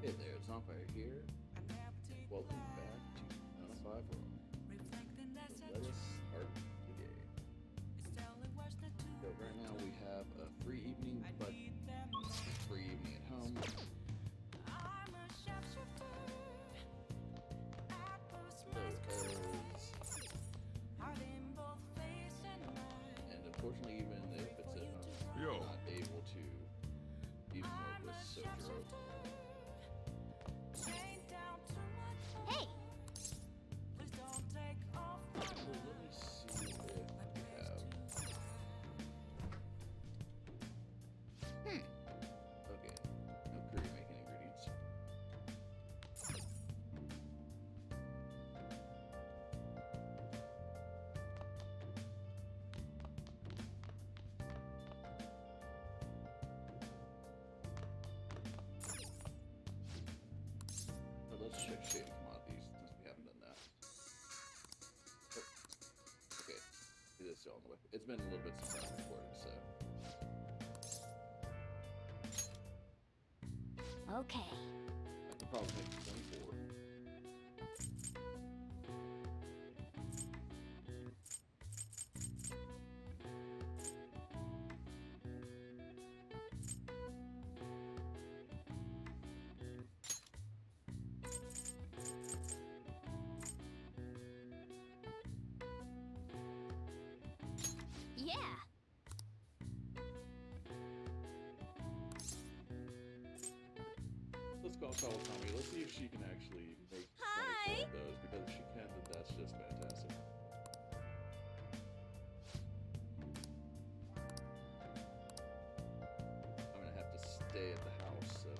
Hey there, Zompire here, and welcome back to None of Five Raw. So let us start the game. So right now we have a free evening, but free evening at home. And unfortunately, even if it's at home, we're not able to even work with Sojiro. Hey! So let me see if we have. Okay, no curry making ingredients. So let's check shaded commodities since we haven't done that. Oh, okay, it is still on the way. It's been a little bit since I've recorded, so. Okay. I could probably make 24. Yeah! Let's call Tommy. Let's see if she can actually make 24 Hi! of those, because if she can, then that's just fantastic. I'm gonna have to stay at the house, so.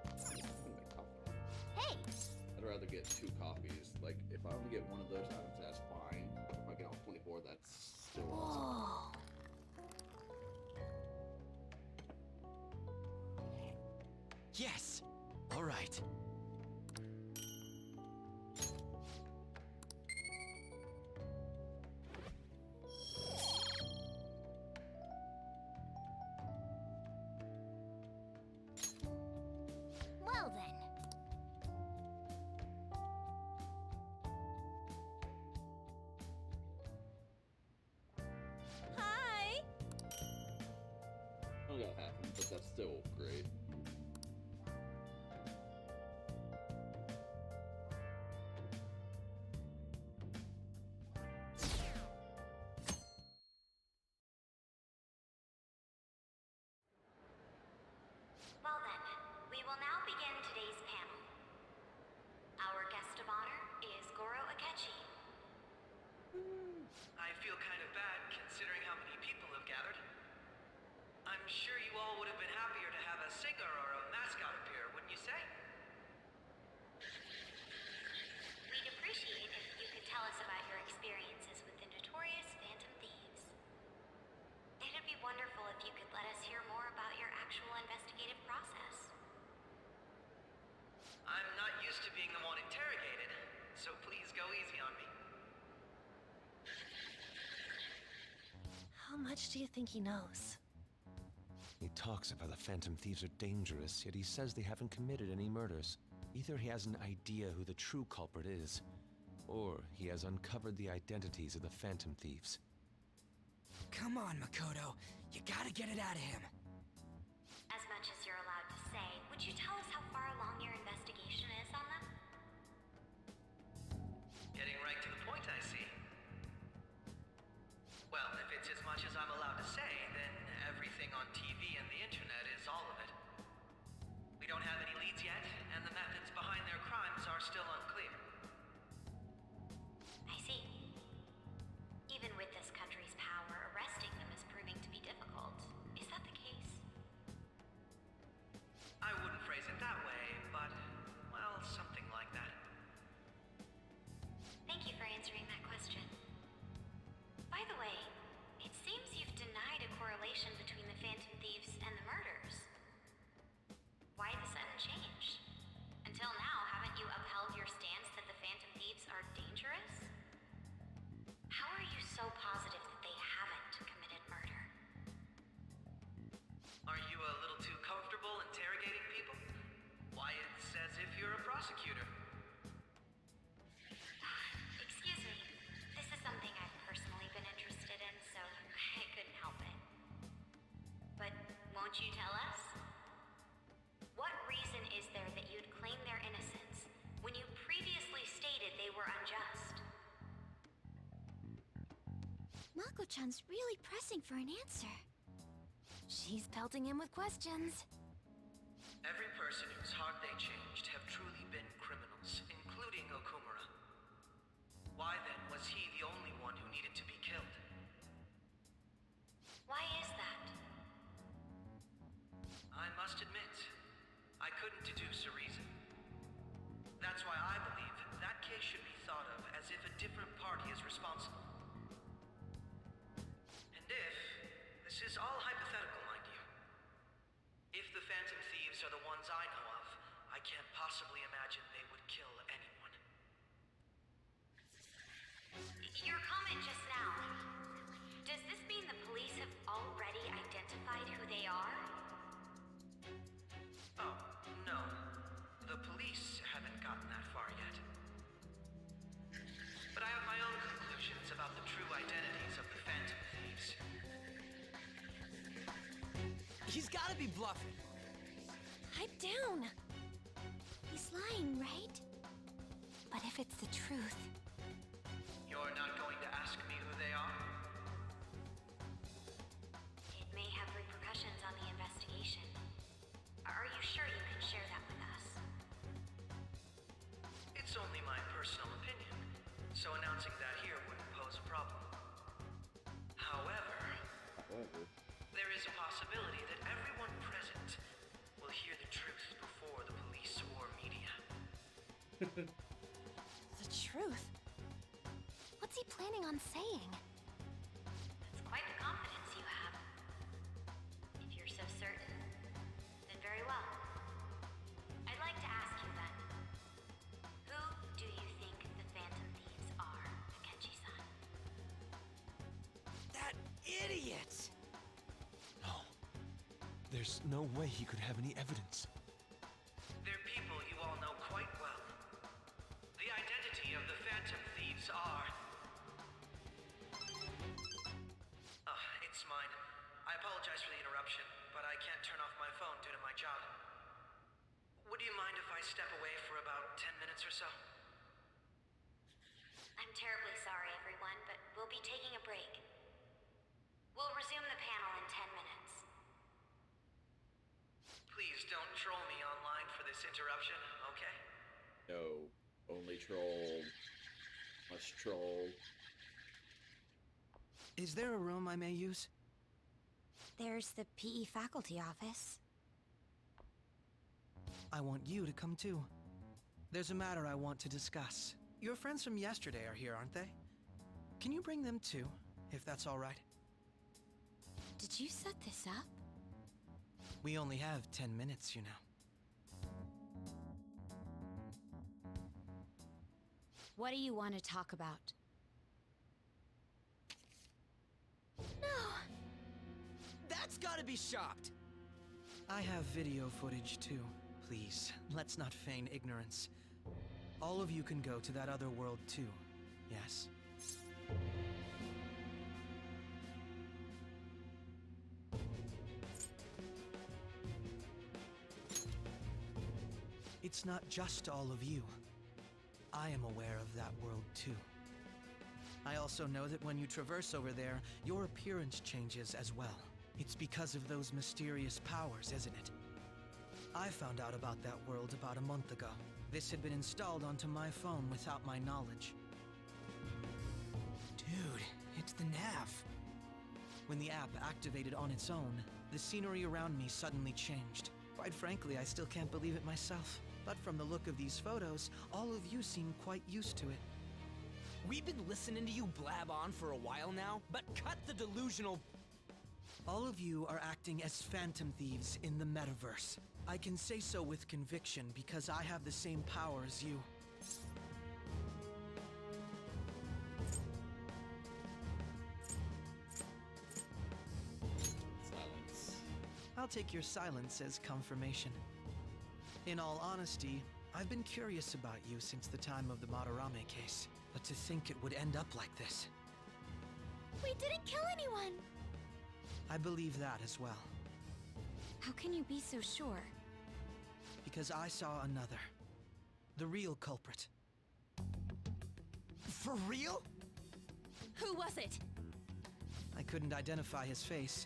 I'm gonna make coffee. Hey! I'd rather get 2 coffees. Like, if I only get one of those items, that's fine. But if I get all 24, that's still awesome. Whoa! Yes! All right. Well then. Hi! I only got half of them, but that's still great. Well then, we will now begin today's panel. Our guest of honor is Goro Akechi. I feel kind of bad considering how many people have gathered. I'm sure you all would have been happier to have a singer or a mascot appear, wouldn't you say? We'd appreciate if you could tell us about your experiences with the notorious Phantom Thieves. It'd be wonderful if you could let us hear more about your actual investigative process. I'm not used to being the one interrogated, so please go easy on me. How much do you think he knows? He talks about the Phantom Thieves are dangerous, yet he says they haven't committed any murders. Either he has an idea who the true culprit is, or he has uncovered the identities of the Phantom Thieves. Come on, Makoto. You gotta get it out of him. As much as you're allowed to say, would you tell us how far along your investigation is on them? Getting right to the point, I see. Well, if it's as much as I'm allowed to say, then everything on TV and the internet is all of it. We don't have any leads yet, and the methods behind their crimes are still unclear. I see. Even with this country's power, arresting them is proving to be difficult. Is that the case? I wouldn't phrase it that prosecutor. Excuse me. This is something I've personally been interested in, so I couldn't help it. But won't you tell us? What reason is there that you'd claim their innocence when you previously stated they were unjust? Mako-chan's really pressing for an answer. She's pelting him with questions. Every person whose heart they changed have truly been criminals, including Okumura. Why then was he the only one who needed to be killed? Why is that? I must admit, I couldn't deduce a reason. That's why I believe that case should be thought of as if a different party is responsible. And if, this is all hypothetical, mind you, if the Phantom Thieves are the ones I know of, I can't possibly imagine they would kill anyone. Your comment just now, does this mean the police have already identified who they are? Oh, no. The police haven't gotten that far yet. But I have my own conclusions about the true identities of the Phantom Thieves. He's gotta be bluffing. Pipe down. He's lying, right? But if it's the truth, You're not going to ask me who they are? It may have repercussions on the investigation. Are you sure you can share that with us? It's only my personal opinion, so announcing that here wouldn't pose a problem. However, However, there is a possibility that everyone present will hear the truth before the police or media. the truth. What's he planning on saying? That's quite the confidence you have. If you're so certain, then very well. I'd like to ask you then, who do you think the Phantom Thieves are, Akechi-san? That idiot! No. There's no way he could have any evidence. They're people you all know quite well. The identity of the Phantom Thieves are... it's mine. I apologize for the interruption, but I can't turn off my phone due to my job. Would you mind if I step away for about 10 minutes or so? I'm terribly sorry, everyone, but we'll be taking a break. We'll resume the panel in 10 minutes. Please don't troll me online for this interruption, okay? no, only troll. Must troll. Is there a room I may use? There's the PE faculty office. I want you to come too. There's a matter I want to discuss. Your friends from yesterday are here, aren't they? Can you bring them too, if that's all right? Did you set this up? We only have 10 minutes, you know. What do you want to talk about? No! That's gotta be shopped! I have video footage too. Please, let's not feign ignorance. All of you can go to that other world too, yes? It's not just all of you. I am aware of that world too. I also know that when you traverse over there, your appearance changes as well. It's because of those mysterious powers, isn't it? I found out about that world about a month ago. This had been installed onto my phone without my knowledge. Dude, it's the nav. When the app activated on its own, the scenery around me suddenly changed. Quite frankly, I still can't believe it myself. But from the look of these photos, all of you seem quite used to it. We've been listening to you blab on for a while now, but cut the delusional... All of you are acting as Phantom Thieves in the metaverse. I can say so with conviction because I have the same power as you. Silence. I'll take your silence as confirmation. In all honesty, I've been curious about you since the time of the Madarame case, but to think it would end up like this. We didn't kill anyone! I believe that as well, How can you be so sure? because I saw another. The real culprit. For real? Who was it? I couldn't identify his face.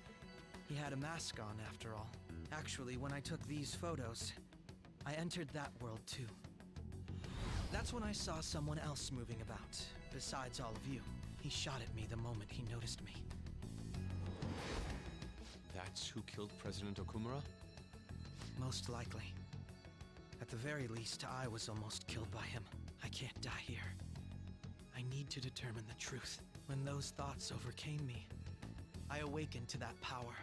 He had a mask on, after all. Actually, when I took these photos, I entered that world too. That's when I saw someone else moving about, besides all of you. He shot at me the moment he noticed me. That's who killed President Okumura? Most likely. At the very least, I was almost killed by him. I can't die here. I need to determine the truth. When those thoughts overcame me, I awakened to that power.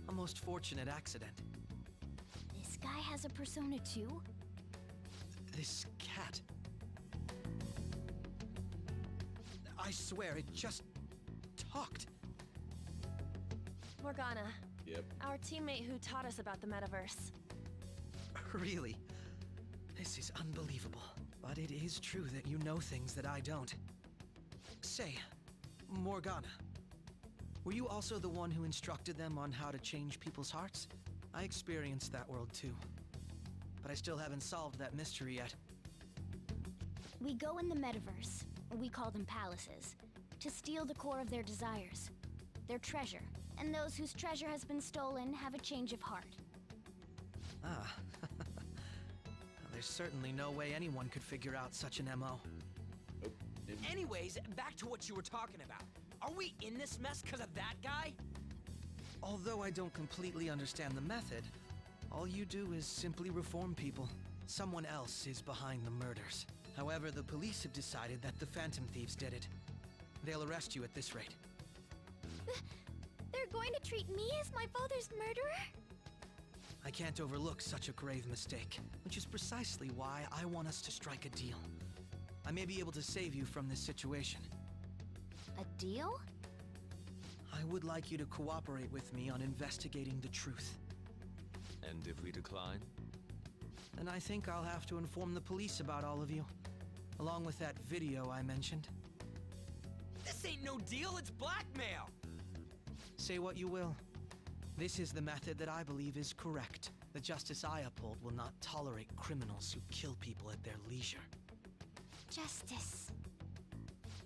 A most fortunate accident. This guy has a persona too? This cat. I swear, it just talked. Morgana, Yep. our teammate who taught us about the metaverse. Really? This is unbelievable. But it is true that you know things that I don't. Say, Morgana, were you also the one who instructed them on how to change people's hearts? I experienced that world too. But I still haven't solved that mystery yet. We go in the metaverse, or we call them palaces, to steal the core of their desires, their treasure. And those whose treasure has been stolen have a change of heart. Ah. There's certainly no way anyone could figure out such an MO. Nope. Didn't. Anyways, back to what you were talking about. Are we in this mess because of that guy? Although I don't completely understand the method, all you do is simply reform people. Someone else is behind the murders. However, the police have decided that the Phantom Thieves did it. They'll arrest you at this rate. They're going to treat me as my father's murderer? I can't overlook such a grave mistake, which is precisely why I want us to strike a deal. I may be able to save you from this situation. A deal? I would like you to cooperate with me on investigating the truth. And if we decline? And I think I'll have to inform the police about all of you, along with that video I mentioned. This ain't no deal, it's blackmail! Say what you will. This is the method that I believe is correct. The justice I uphold will not tolerate criminals who kill people at their leisure. Justice.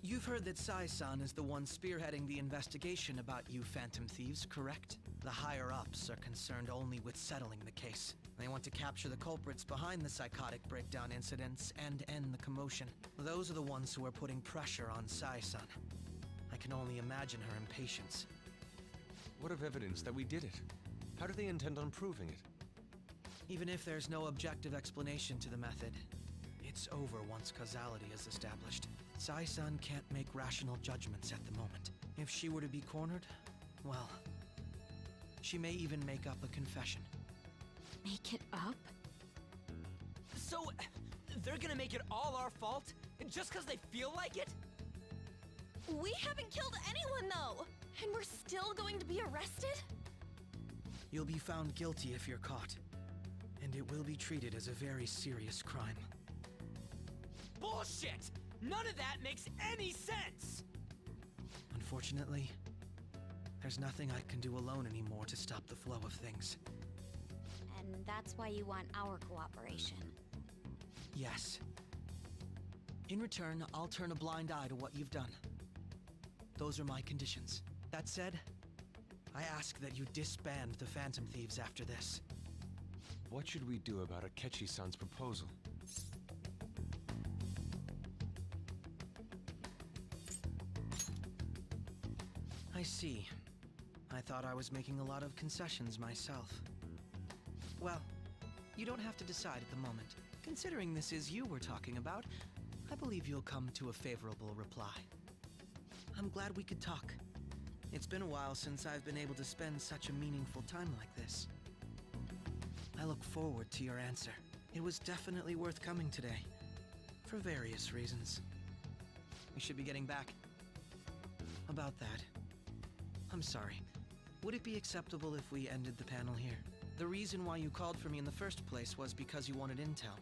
You've heard that Sai-san is the one spearheading the investigation about you Phantom Thieves, correct? The higher-ups are concerned only with settling the case. They want to capture the culprits behind the psychotic breakdown incidents and end the commotion. Those are the ones who are putting pressure on Sai-san. I can only imagine her impatience. What of evidence that we did it? How do they intend on proving it? Even if there's no objective explanation to the method, it's over once causality is established. Sai-san can't make rational judgments at the moment. If she were to be cornered, well, she may even make up a confession. Make it up? So, they're gonna make it all our fault? Just because they feel like it? We haven't killed anyone, though! And we're still going to be arrested? You'll be found guilty if you're caught, and it will be treated as a very serious crime. Bullshit! None of that makes any sense! Unfortunately, there's nothing I can do alone anymore to stop the flow of things. And that's why you want our cooperation. Yes. In return, I'll turn a blind eye to what you've done. Those are my conditions. That said, I ask that you disband the Phantom Thieves after this. What should we do about Akechi-san's proposal? I see. I thought I was making a lot of concessions myself. Well, you don't have to decide at the moment. Considering this is you we're talking about, I believe you'll come to a favorable reply. I'm glad we could talk. It's been a while since I've been able to spend such a meaningful time like this. I look forward to your answer. It was definitely worth coming today, for various reasons. We should be getting back. About that, I'm sorry. Would it be acceptable if we ended the panel here? The reason why you called for me in the first place was because you wanted intel.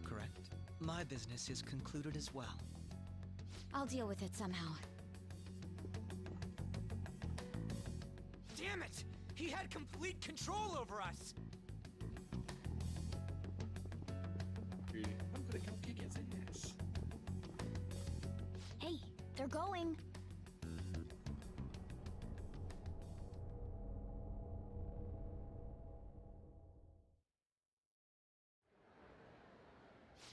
correct? My business is concluded as well. I'll deal with it somehow. Damn it! He had complete control over us! I'm gonna go kick his ass. Hey, they're going.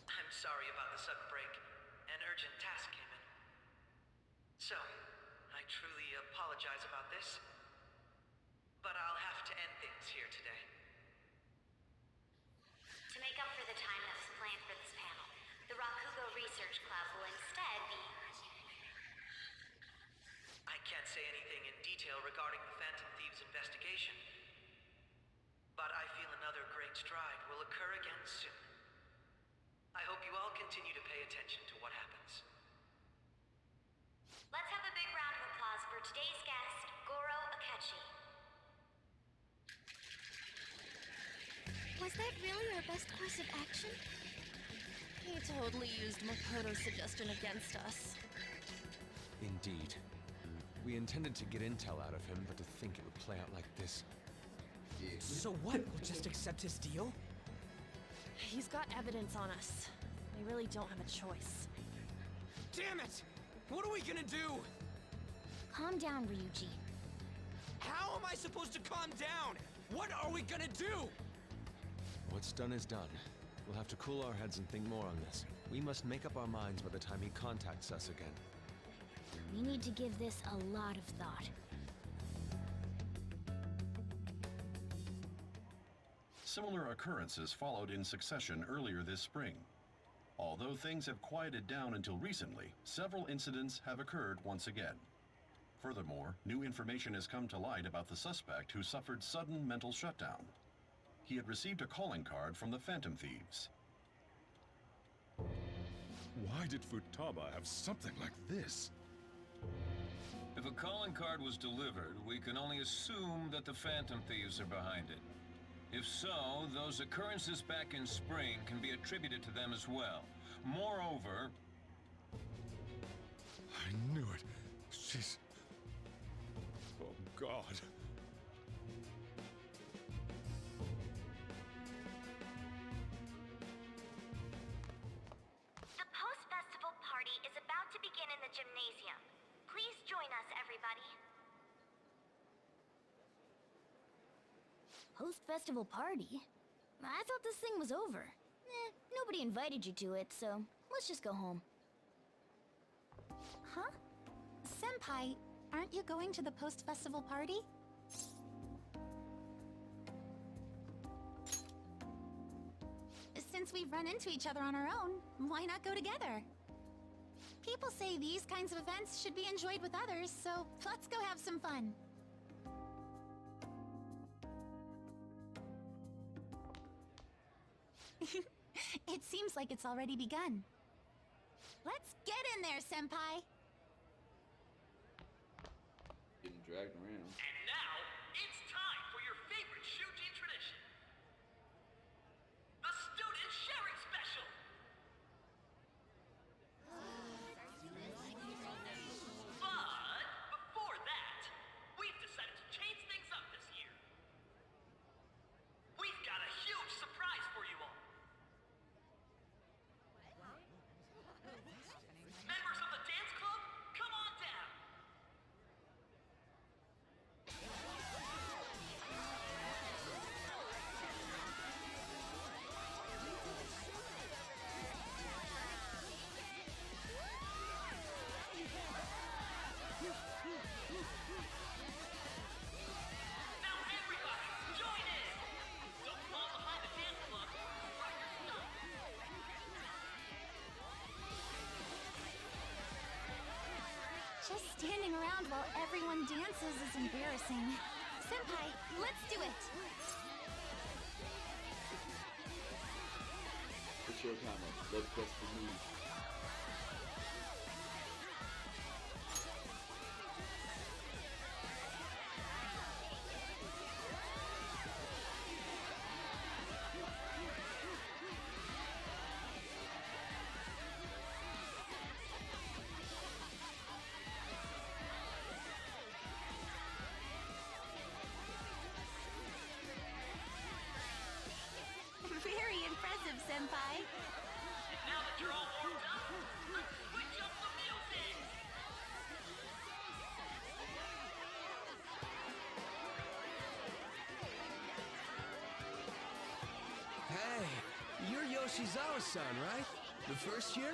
I'm sorry about the sudden break. An urgent task came in. So, I truly apologize about this. But I'll have to end things here today. To make up for the time that was planned for this panel, the Rakugo Research Club will instead be... I can't say anything in detail regarding the Phantom Thieves investigation. But I feel another great stride will occur again soon. I hope you all continue to pay attention to what happens. Let's have a big round of applause for today's guest, Goro Akechi. Was that really our best course of action? He totally used Makoto's suggestion against us. Indeed. We intended to get intel out of him, but to think it would play out like this. Yeah. So what? We'll just accept his deal? He's got evidence on us. We really don't have a choice. Damn it! What are we gonna do? Calm down, Ryuji. How am I supposed to calm down? What are we gonna do? What's done is done. We'll have to cool our heads and think more on this. We must make up our minds by the time he contacts us again. We need to give this a lot of thought. Similar occurrences followed in succession earlier this spring. Although things have quieted down until recently, several incidents have occurred once again. Furthermore, new information has come to light about the suspect who suffered sudden mental shutdown. He had received a calling card from the Phantom Thieves. Why did Futaba have something like this? If a calling card was delivered, we can only assume that the Phantom Thieves are behind it. If so, those occurrences back in spring can be attributed to them as well. Moreover... I knew it. She's... Oh, God. The post-festival party is about to begin in the gymnasium. Please join us, everybody. Post-festival party? I thought this thing was over. Nobody invited you to it, so let's just go home. Huh? Senpai, aren't you going to the post-festival party? Since we've run into each other on our own, why not go together? People say these kinds of events should be enjoyed with others, so let's go have some fun. It seems like it's already begun. Let's get in there, Senpai! Getting dragged around. And now, it's time for your favorite Shuji tradition. The Student Sharing Special! But, before that, we've decided to change things up this year. We've got a huge surprise for you all. Members of the dance club, come on down. Now everybody, join in. Don't fall behind the dance club. Rock your stuff. Just standing around while everyone dances is embarrassing. Senpai, let's do it! Put your time up. Let's press the move. Hey, you're Yoshizawa-san, right? The first year?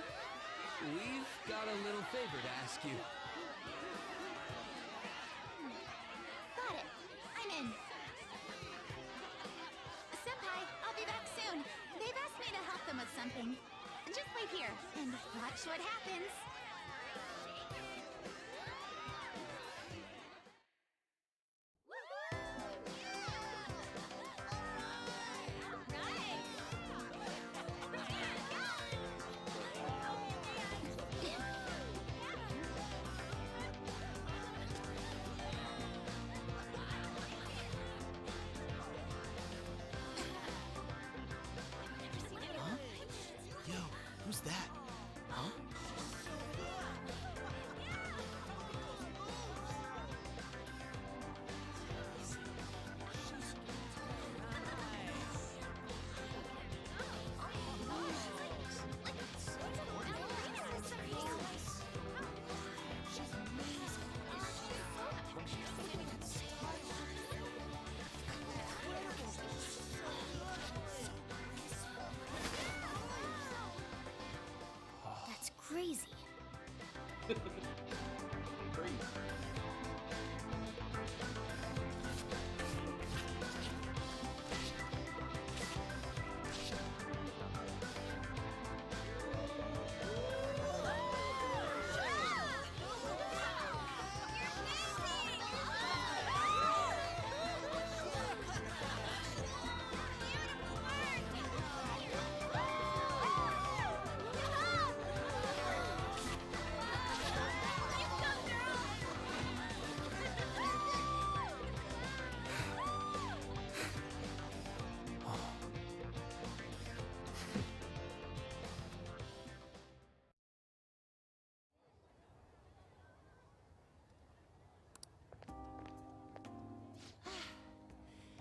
We've got a little favor to ask you. Got it. I'm in. Senpai, I'll be back soon. They've asked me to help them with something. Just wait here and watch what happens. Yo, who's that? Huh? That's crazy. Crazy.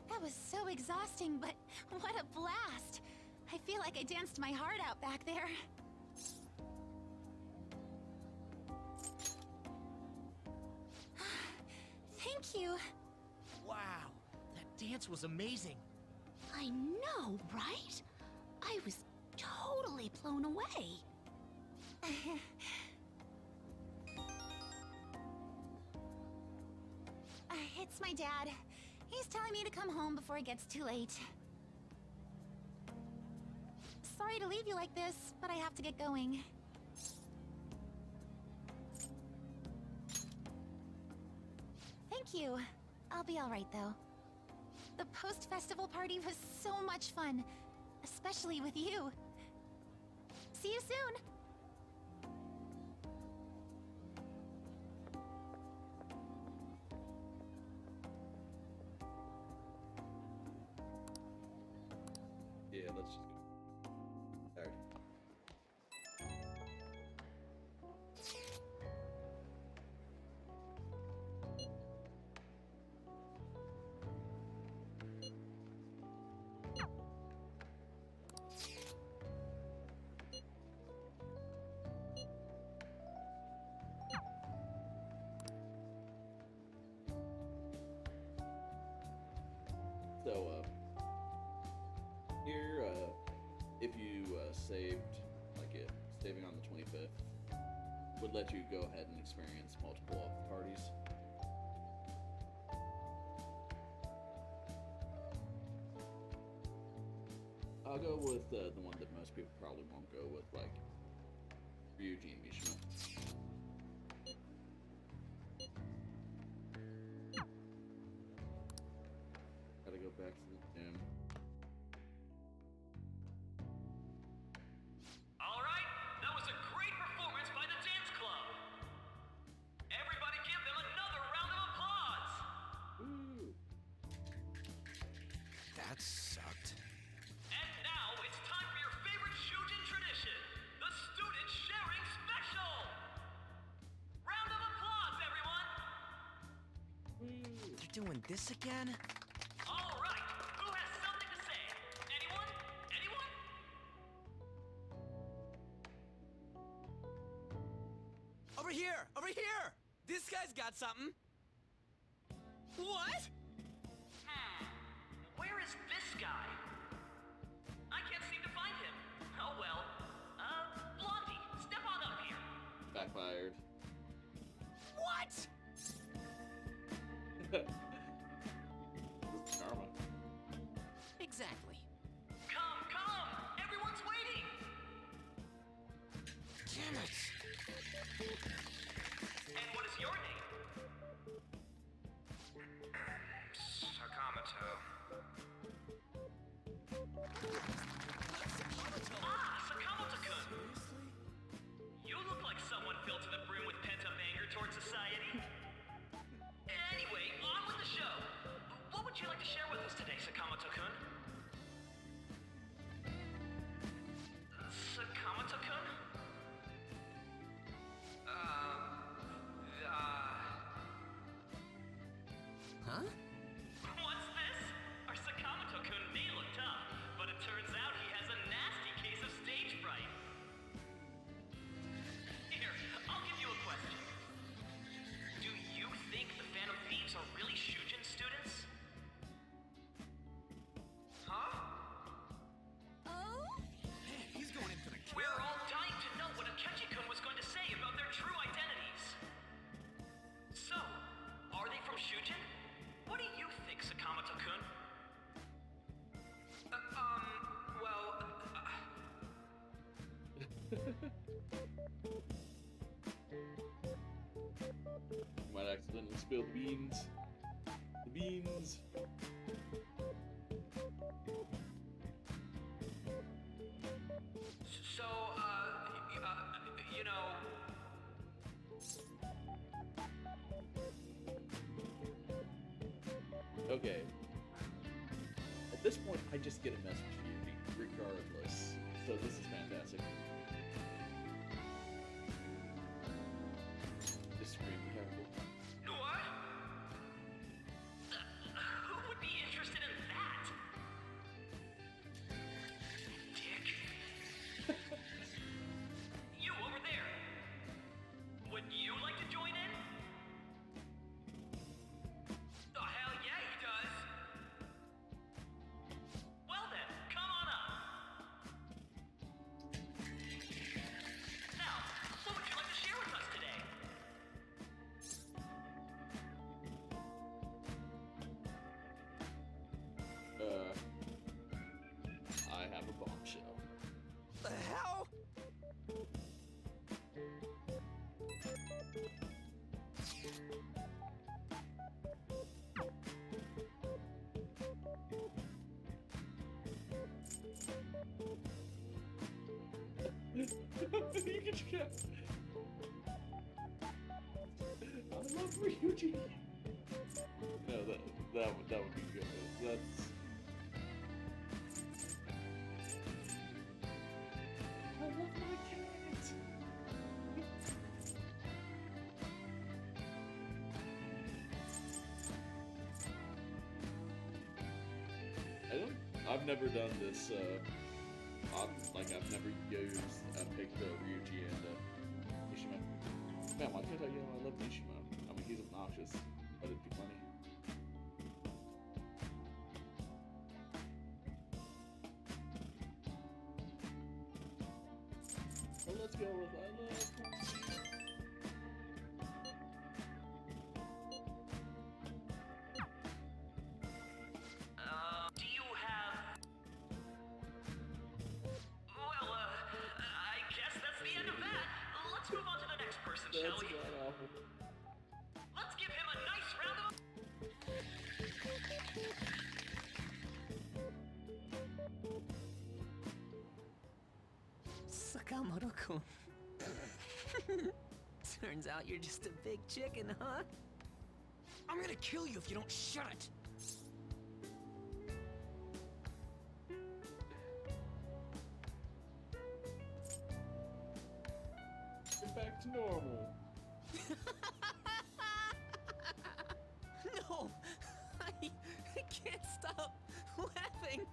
That was so exhausting, but what a blast! I feel like I danced my heart out back there. Thank you. Wow, that dance was amazing. I know, right? I was totally blown away. It's my dad. He's telling me to come home before it gets too late. Sorry to leave you like this, but I have to get going. Thank you. I'll be all right, though. The post-festival party was so much fun, especially with you. See you soon! Yeah, let's just go. Alright. So, here, if you saved, like saving on the 25th, would let you go ahead and experience multiple parties. I'll go with the one that most people probably won't go with, like Ryuji and Mishima. Gotta go back to the gym. All right, that was a great performance by the dance club. Everybody give them another round of applause. Woo! That sucked. And now it's time for your favorite Shujin tradition, the student sharing special. Round of applause, everyone. They're doing this again? All right, who has something to say? Anyone? Anyone? Over here! Over here! This guy's got something. What? Where is this guy? I Karma. Exactly. Come, come! Everyone's waiting! Damn it! And what is your name? Sakamoto. Ah, Sakamoto-kun! You look like someone filled to the brim with pent-up anger towards society. Anyway, on with the show. What would you like to share with us today, Sakamoto-kun? Sakamoto-kun? Huh? What's this? Our Sakamoto-kun may look tough, but it turns out he has a nasty case of stage fright. Here, I'll give you a question. Do you think the Phantom Thieves are really Shujin students? Huh? Oh? Man, he's going in for the kill. We're all dying to know what Akechi-kun was going to say about their true identities. So, are they from Shujin? What do you think, Sakamoto-kun? Well, Might accidentally spill the beans. The beans. so, you know... Okay. At this point, I just get a message for you, regardless. So this is fantastic. Extremely helpful. What? Who would be interested in that? Dick. You over there. Would you like to join in? Oh, hell yeah, he does. Well then, come on up. Now, what would you like to share with us today? I have a bombshell. The hell? You can check. I love Ryuji. No, that would be good. That's. I love my cat. I've never done this. I've never used picked Ryuji and Mishima. Man, why can't I yell I love Mishima? I mean, he's obnoxious, but it'd be funny. So let's go with I love. Do you have... Well, I guess that's the end of that. Let's move on to the next person, shall That's we? god awful. Let's give him a nice round of... Sakamoto-kun. Turns out you're just a big chicken, huh? I'm gonna kill you if you don't shut it! Get back to normal. No! I can't stop laughing!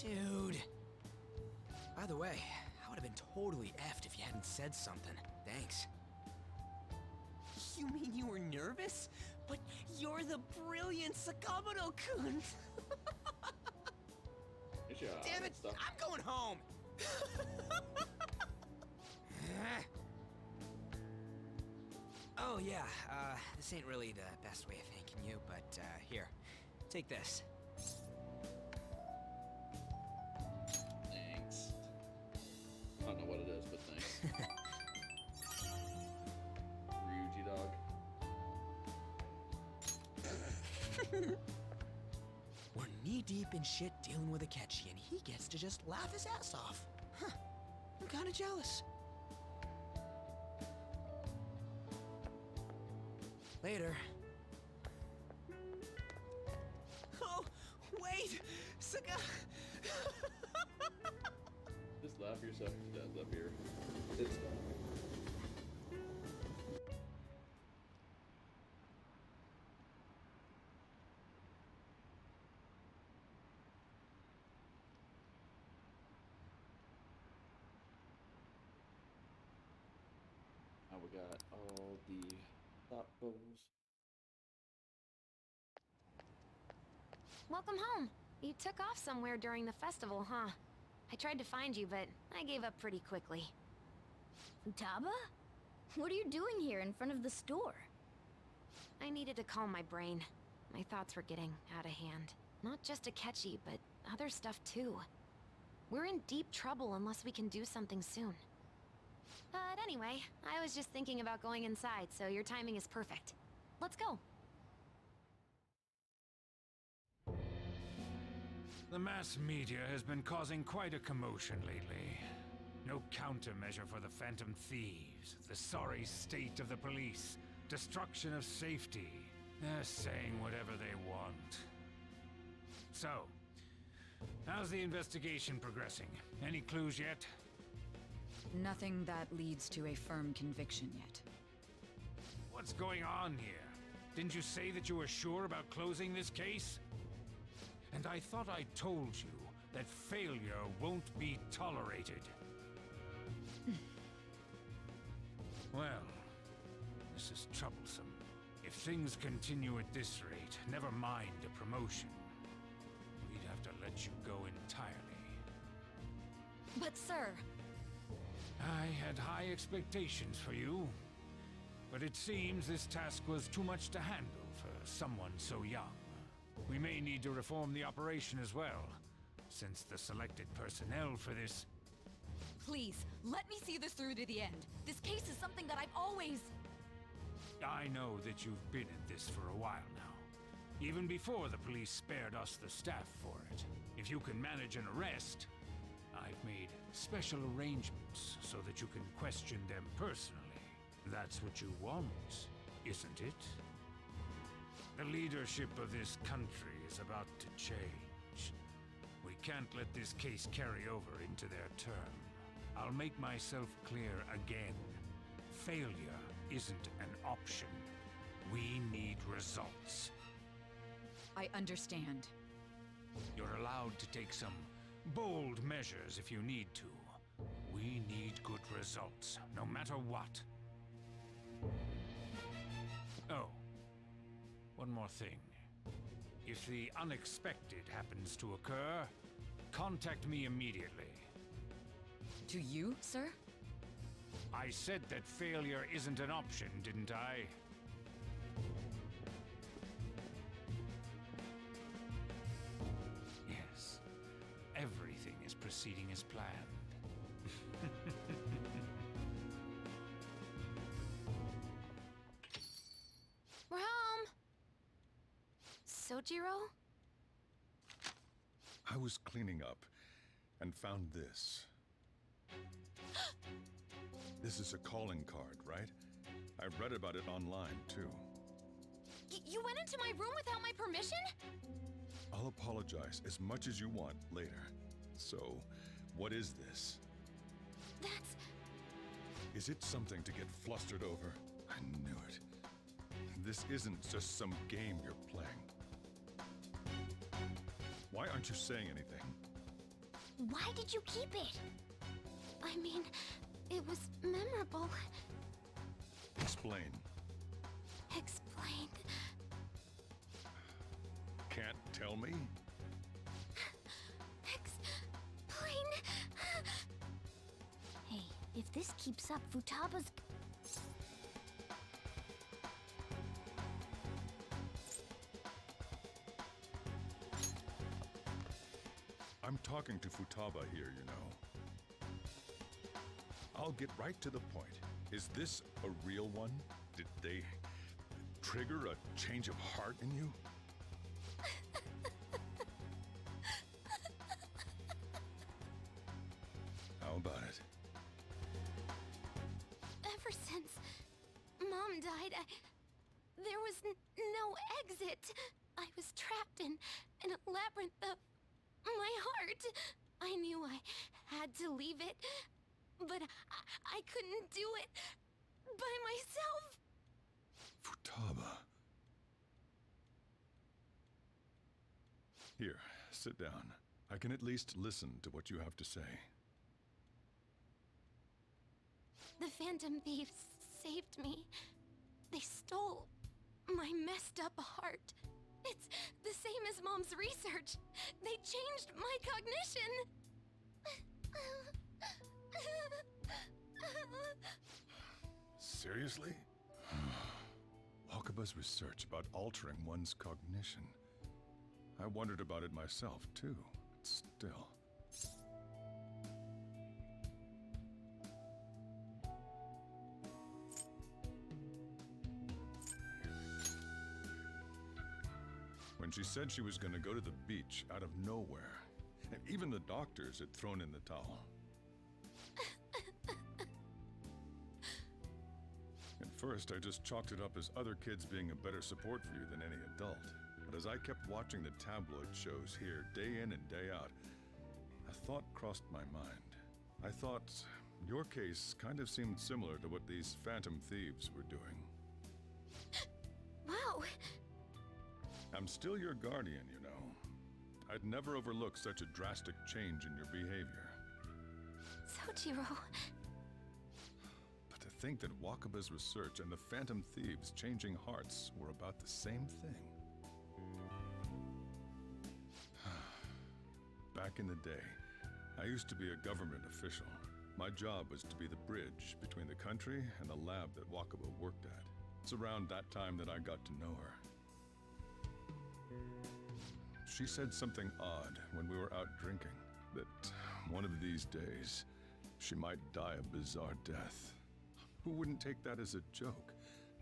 Dude. By the way, I would have been totally effed if you hadn't said something. Thanks. You mean you were nervous? But you're the brilliant Sakamoto-kun! Damn it! I'm going home! Oh, yeah, this ain't really the best way of thanking you, but, here. Take this. Thanks. I don't know what it is, but thanks. Ryuji dog. We're knee-deep in shit dealing with Akechi, and he gets to just laugh his ass off. Huh. I'm kinda jealous. Later. Oh, wait! Saga! Just laugh yourself to death up here. It's fun. Now we got all the thought bubbles. Welcome home. You took off somewhere during the festival, huh? I tried to find you, but I gave up pretty quickly. Futaba? What are you doing here in front of the store? I needed to calm my brain. My thoughts were getting out of hand. Not just Akechi, but other stuff too. We're in deep trouble unless we can do something soon. But anyway, I was just thinking about going inside, so your timing is perfect. Let's go. The mass media has been causing quite a commotion lately. No countermeasure for the Phantom Thieves, the sorry state of the police, destruction of safety. They're saying whatever they want. So, how's the investigation progressing? Any clues yet? Nothing that leads to a firm conviction yet. What's going on here? Didn't you say that you were sure about closing this case? And I thought I told you that failure won't be tolerated. Well, this is troublesome. If things continue at this rate, never mind a promotion. We'd have to let you go entirely. But sir... I had high expectations for you. But it seems this task was too much to handle for someone so young. We may need to reform the operation as well, since the selected personnel for this... Please, let me see this through to the end. This case is something that I've always... I know that you've been at this for a while now. Even before the police spared us the staff for it. If you can manage an arrest, I've made special arrangements so that you can question them personally. That's what you want, isn't it? The leadership of this country is about to change. We can't let this case carry over into their term. I'll make myself clear again. Failure isn't an option. We need results. I understand. You're allowed to take some bold measures if you need to. We need good results, no matter what. Oh. One more thing. If the unexpected happens to occur, contact me immediately. To you, sir? I said that failure isn't an option, didn't I? Yes. Everything is proceeding as planned. We're home! Sojiro? I was cleaning up and found this. This is a calling card, right? I read about it online, too. You went into my room without my permission? I'll apologize as much as you want later. So, what is this? That's... Is it something to get flustered over? I knew it. This isn't just some game you're playing. Why aren't you saying anything? Why did you keep it? I mean, it was memorable. Explain. Explain. Can't tell me? Explain. Hey, if this keeps up, Futaba's... I'm talking to Futaba here, you know. I'll get right to the point. Is this a real one? Did they trigger a change of heart in you? How about it? Ever since Mom died, there was no exit. I was trapped in a labyrinth of my heart. I knew I had to leave it, but I couldn't do it by myself. Futaba. Here, sit down. I can at least listen to what you have to say. The Phantom Thieves saved me. They stole my messed up heart. It's the same as Mom's research. They changed my cognition. Seriously? Wakaba's research about altering one's cognition. I wondered about it myself, too. But still. When she said she was going to go to the beach out of nowhere, and even the doctors had thrown in the towel. At first, I just chalked it up as other kids being a better support for you than any adult. But as I kept watching the tabloid shows here, day in and day out, a thought crossed my mind. I thought your case kind of seemed similar to what these Phantom Thieves were doing. Wow. I'm still your guardian, you know. I'd never overlook such a drastic change in your behavior. Sojiro. But to think that Wakaba's research and the Phantom Thieves changing hearts were about the same thing. Back in the day, I used to be a government official. My job was to be the bridge between the country and the lab that Wakaba worked at. It's around that time that I got to know her. She said something odd when we were out drinking, that one of these days, she might die a bizarre death. Who wouldn't take that as a joke?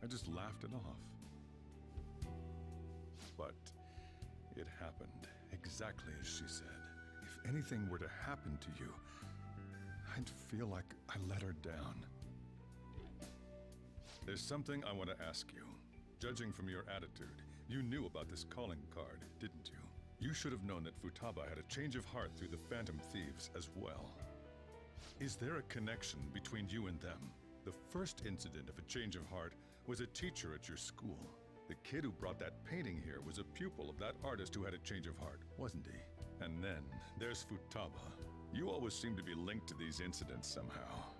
I just laughed it off. But it happened exactly as she said. If anything were to happen to you, I'd feel like I let her down. There's something I want to ask you. Judging from your attitude, you knew about this calling card, didn't you? You should have known that Futaba had a change of heart through the Phantom Thieves as well. Is there a connection between you and them? The first incident of a change of heart was a teacher at your school. The kid who brought that painting here was a pupil of that artist who had a change of heart, wasn't he? And then there's Futaba. You always seem to be linked to these incidents somehow.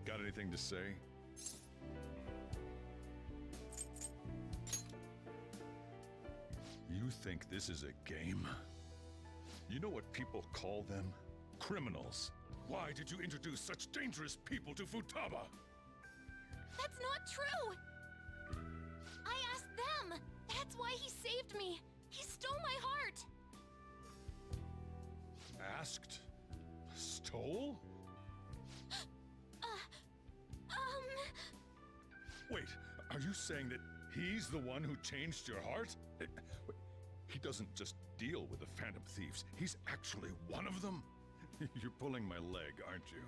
Got anything to say? You think this is a game? You know what people call them? Criminals. Why did you introduce such dangerous people to Futaba? That's not true! I asked them! That's why he saved me! He stole my heart! Asked? Stole? Wait, are you saying that he's the one who changed your heart? He doesn't just deal with the Phantom Thieves, he's actually one of them? You're pulling my leg, aren't you?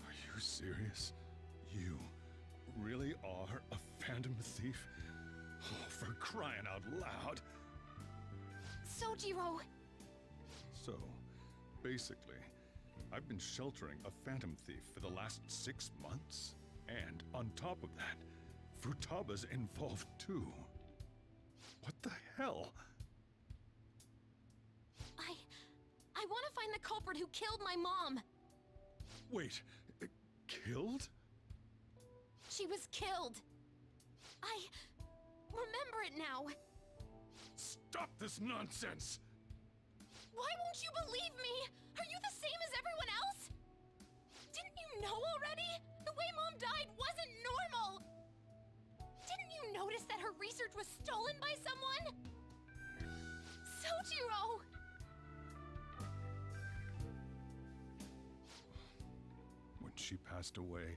Are you serious? You really are a Phantom Thief? Oh, for crying out loud! Sojiro! So, basically, I've been sheltering a Phantom Thief for the last 6 months. And on top of that, Futaba's involved too. What the hell? I want to find the culprit who killed my mom! Wait, killed? She was killed! I remember it now! Stop this nonsense! Why won't you believe me? Are you the same as everyone else? Didn't you know notice that her research was stolen by someone? Sojiro! When she passed away,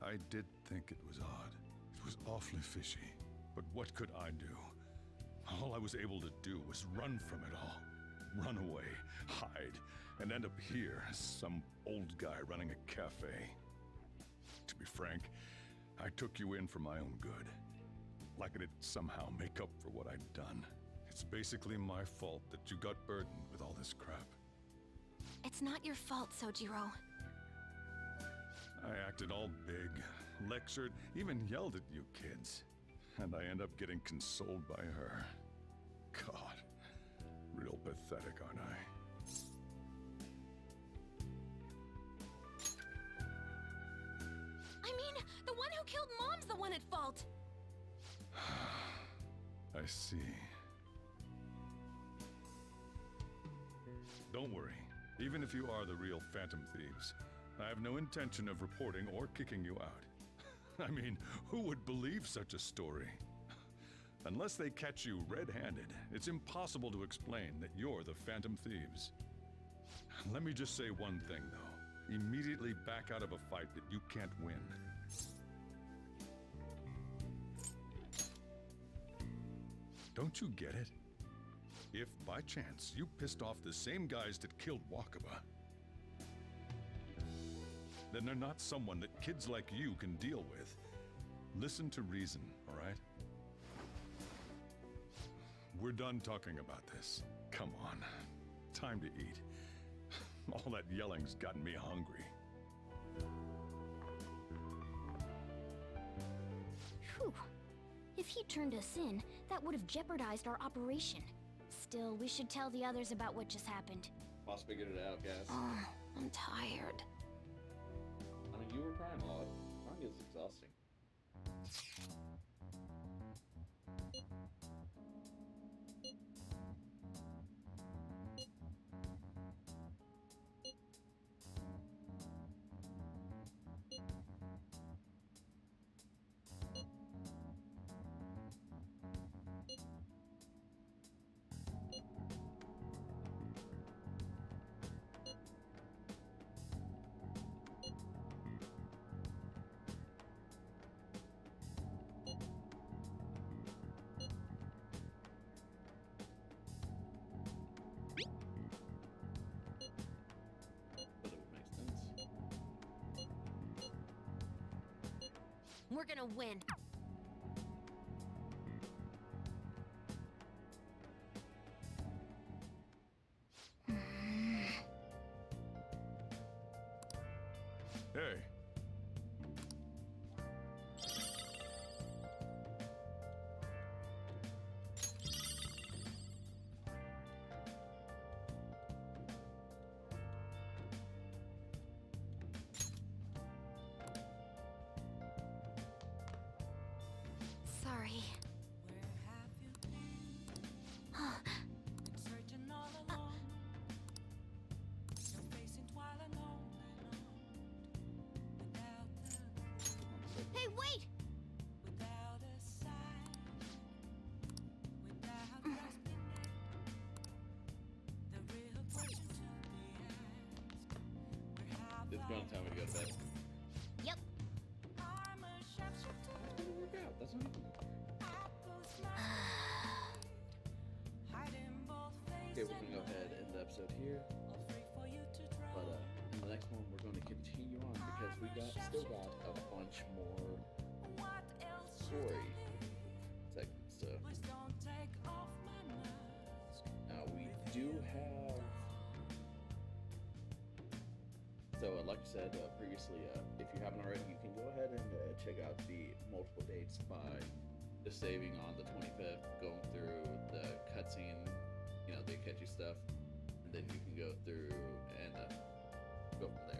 I did think it was odd. It was awfully fishy. But what could I do? All I was able to do was run from it all. Run away, hide, and end up here as some old guy running a cafe. To be frank, I took you in for my own good. Like it'd somehow make up for what I'd done. It's basically my fault that you got burdened with all this crap. It's not your fault, Sojiro. I acted all big, lectured, even yelled at you kids. And I end up getting consoled by her. God, real pathetic, aren't I? I mean, the one who killed Mom's the one at fault. I see. Don't worry. Even if you are the real Phantom Thieves, I have no intention of reporting or kicking you out. I mean, who would believe such a story? Unless they catch you red-handed, it's impossible to explain that you're the Phantom Thieves. Let me just say one thing, though. Immediately back out of a fight that you can't win. Don't you get it? If, by chance, you pissed off the same guys that killed Wakaba, then they're not someone that kids like you can deal with. Listen to reason, all right? We're done talking about this. Come on. Time to eat. All that yelling's gotten me hungry. Phew. If he turned us in, that would have jeopardized our operation. Still, we should tell the others about what just happened. Boss figured it out, guys. Oh, I'm tired. I mean, you were crying a lot. Crying is exhausting. We're gonna win. Hey. Sorry. Hey, wait! It's going time to go to bed. Yep. That's gonna work out. That's not even... Okay, we're gonna go ahead and end the episode here. But in the next one, we're going to continue on because we still got a bunch more story segments. So now we do have. So, like I said previously, if you haven't already, you can go ahead and check out the multiple dates by just saving on the 25th, going through the cutscene, the catchy stuff, and then you can go through and go from there.